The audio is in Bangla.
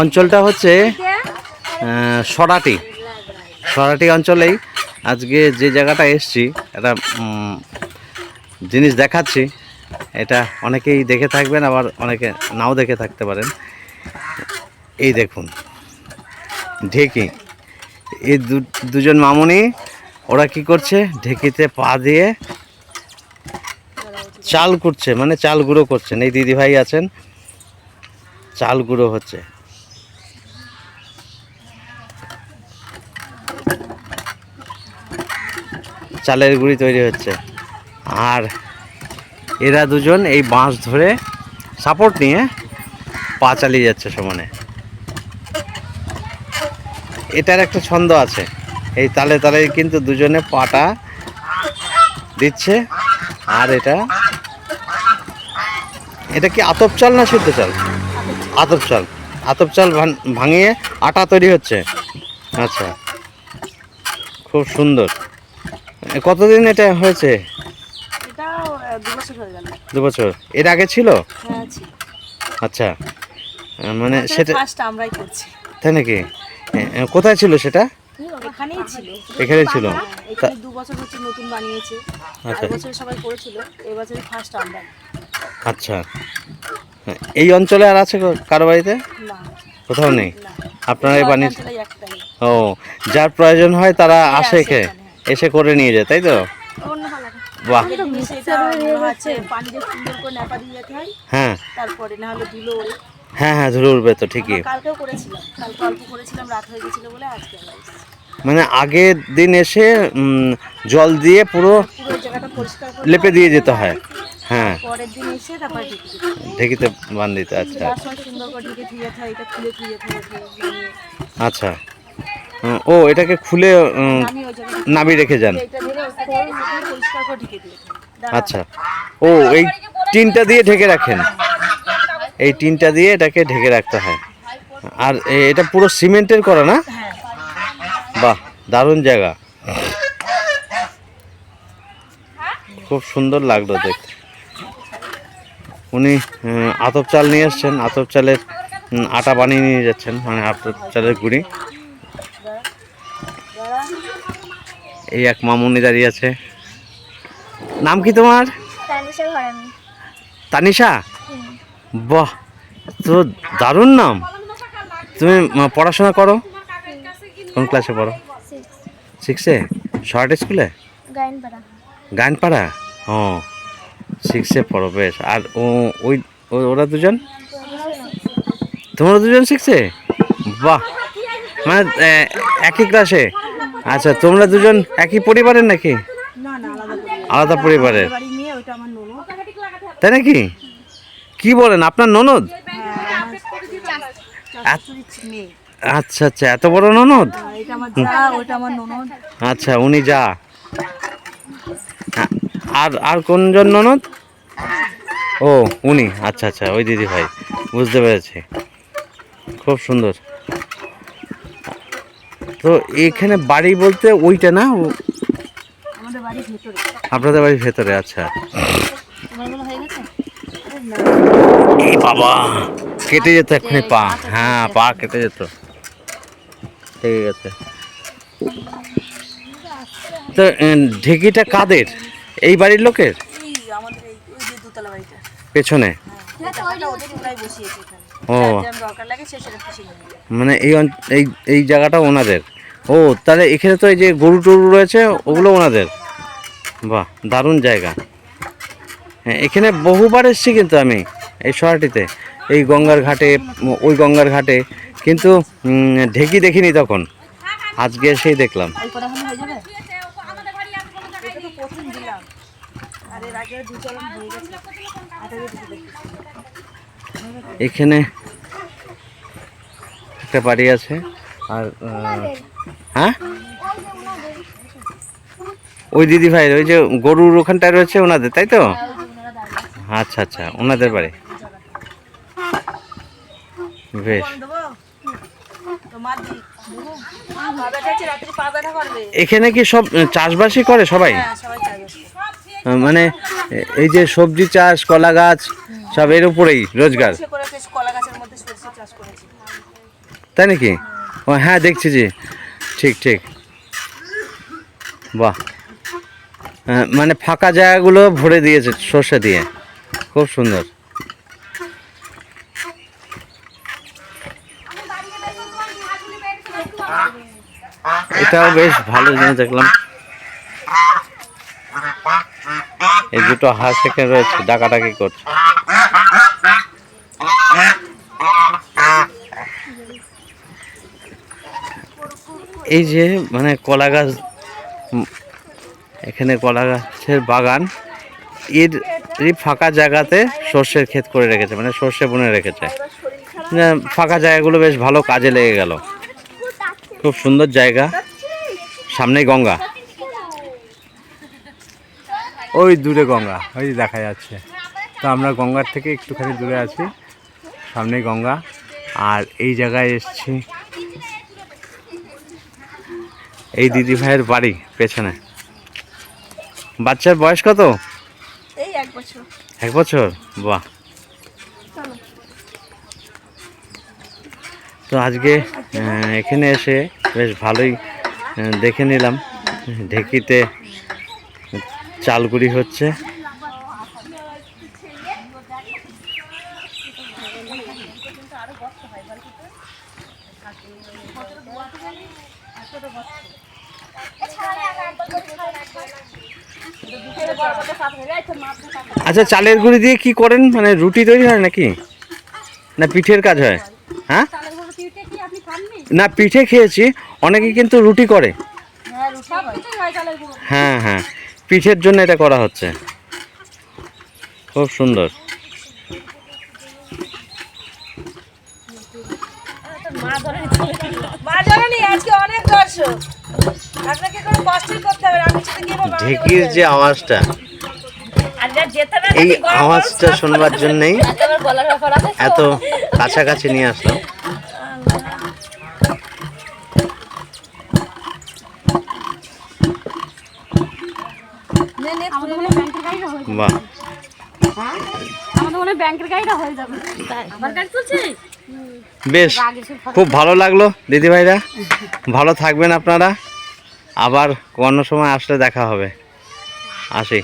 অঞ্চলটা হচ্ছে সরাটি সরাটি অঞ্চলেই আজকে যে জায়গাটা এসছি একটা জিনিস দেখাচ্ছি। এটা অনেকেই দেখে থাকবেন, আবার অনেকে নাও দেখে থাকতে পারেন। এই দেখুন ঢেকি, এই দুজন মামুনি ওরা কি করছে, ঢেকিতে পা দিয়ে চাল করছে, মানে চাল গুঁড়ো করছেন। এই দিদি ভাই আছেন, চাল গুঁড়ো হচ্ছে। চালের গুঁড়ি তৈরি হচ্ছে। আর এরা দুজন এই বাঁশ ধরে সাপোর্ট নিয়ে পা চালিয়ে যাচ্ছে সমানে। এটার একটা ছন্দ আছে, এই তালে তালে কিন্তু দুজনে পাটা দিচ্ছে। আর এটা কি আতপ চাল না সিদ্ধ চাল? আতপ চাল। আতপ চাল ভাঙিয়ে আটা তৈরি হচ্ছে। আচ্ছা, খুব সুন্দর। কতদিন এটা হয়েছে? 2 বছর। এর আগে ছিল? আচ্ছা, মানে সেটা আমরাই করছি। তাই নাকি? কোথায় ছিল সেটা? এখানেই ছিল। এখানেই ছিল। এখানে 2 বছর হচ্ছে নতুন বানিয়েছে। আচ্ছা, আর বছর সবাই করেছিল, এই বছরই ফার্স্ট আমরা। আচ্ছা, এই অঞ্চলে আর আছে কারো বাড়িতে? না, কোথাও নেই। আপনারাই বানিয়েছেন? একটাই। ও, যার প্রয়োজন হয় তারা আসে এসে করে নিয়ে যায়, তাই তো? বাহ, হ্যাঁ তারপরে না হলে ধুলো ওড়ে। হ্যাঁ হ্যাঁ, ধুলো উঠবে তো, ঠিকই। কালকেও করেছিলাম, কালকে অল্প করেছিলাম, রাত হয়ে গেছিল বলে আজকে মানে আগের দিন এসে জল দিয়ে পুরো জায়গাটা পরিষ্কার করে লেপে দিয়ে যেতে হয়। হ্যাঁ, পরের দিন এসে তারপরে ঢেকিতে বান দিতে। আচ্ছা, সুন্দর করে ঢেকে ধুয়ে থাকে, এটা খুলে ধুয়ে আচ্ছা। ও, এটাকে খুলে নামিয়ে রেখে যান। আচ্ছা, ও এই টিনটা দিয়ে ঢেকে রাখেন, এই টিনটা দিয়ে এটাকে ঢেকে রাখতে হয়। আর এটা পুরো সিমেন্টের করা না? বাহ, দারুণ জায়গা, খুব সুন্দর লাগলো দেখতে। উনি আতপ চাল নিয়ে এসছেন, আতপ চালের আটা বানিয়ে নিয়ে যাচ্ছেন, মানে আতপ চালের গুঁড়ি। এই এক মামুনি দাঁড়িয়ে আছে। নাম কি তোমার? তানিশা। বাহ, তো দারুণ নাম। তুমি পড়াশোনা করো? কোন ক্লাসে পড়ো? 6-এ। শর্ট স্কুলে? গায়নপাড়া। ও, 6-এ পড়ো, বেশ। আর ওরা দুজন? তোমরা দুজন 6-এ? বাহ, মানে একই ক্লাসে। আচ্ছা, তোমরা দুজন একই পরিবারের নাকি? আলাদা পরিবারের, তাই নাকি? কি বলেন, আপনার ননদ? আচ্ছা আচ্ছা, এত বড় ননদ? আচ্ছা, উনি যা। আর কোনজন ননদ? ও, উনি। আচ্ছা আচ্ছা, ওই দিদি ভাই, বুঝতে পেরেছি। খুব সুন্দর। তো এখানে বাড়ি বলতে ওইটা না? আপনাদের বাড়ির ভেতরে। আচ্ছা, এই বাবা, কেটে যেত এক্ষুনি পা। হ্যাঁ, পা কেটে যেত। ঠিক আছে। তো ঢেকিটা কাদের? এই বাড়ির লোকের? পেছনে। ও, মানে এই জায়গাটা ওনাদের। ও, তাহলে এখানে তো এই যে গরু টরু রয়েছে, ওগুলো ওনাদের। বাহ, দারুণ জায়গা। হ্যাঁ, এখানে বহুবার এসেছি কিন্তু আমি এই শহরটিতে, এই গঙ্গার ঘাটে, ওই গঙ্গার ঘাটে, কিন্তু ঢেকি দেখিনি তখন। আজকে এসেই দেখলাম। এখানে একটা বাড়ি আছে। আর হ্যাঁ, ওই দিদি ভাই, ওই যে গরুর ওখানটায় রয়েছে, ওনাদের, তাই তো? আচ্ছা আচ্ছা, ওনাদের বাড়ি, বেশ। এখানে কি সব চাষবাসই করে সবাই? মানে এই যে সবজি চাষ, কলা গাছ, সব এর উপরেই রোজগার। তাই নাকি? ও হ্যাঁ, দেখছি জি, ঠিক ঠিক। বাহ, মানে ফাঁকা জায়গাগুলো ভরে দিয়েছে সর্ষে দিয়ে, খুব সুন্দর। এটাও বেশ ভালো জিনিস দেখলাম। এই দুটো হাঁস এখানে রয়েছে, ডাকাডাকি করছে। এই যে মানে কলা গাছ, এখানে কলা গাছের বাগান, এর এই ফাঁকা জায়গাতে সর্ষের ক্ষেত করে রেখেছে, মানে সর্ষে বুনে রেখেছে। ফাঁকা জায়গাগুলো বেশ ভালো কাজে লেগে গেল। খুব সুন্দর জায়গা, সামনেই গঙ্গা, ওই দূরে গঙ্গা ওই দেখা যাচ্ছে। তো আমরা গঙ্গার থেকে একটুখানি দূরে আছি, সামনেই গঙ্গা। আর এই জায়গায় এসছি, এই দিদি ভাইয়ের বাড়ি পেছনে। বাচ্চার বয়স কত? এই 1 বছর। 1 বছর, বাহ। তো আজকে এখানে এসে বেশ ভালোই দেখে নিলাম, ঢেকিতে চালগুড়ি হচ্ছে। আচ্ছা, চালের গুঁড়ি দিয়ে কি করেন? মানে রুটি তৈরি হয় নাকি, না পিঠের কাজ হয়? হ্যাঁ, না পিঠে খেয়েছি, অনেকে কিন্তু রুটি করে। হ্যাঁ হ্যাঁ, পিঠের জন্য এটা করা হচ্ছে, খুব সুন্দর। ঢেকির যে আওয়াজটা, এই আওয়াজটা শোনবার জন্যই এত কাছাকাছি নিয়ে আসলাম। বাহ, বেশ খুব ভালো লাগলো দিদি ভাইরা, ভালো থাকবেন আপনারা। আবার অন্য সময় আসলে দেখা হবে, আসি।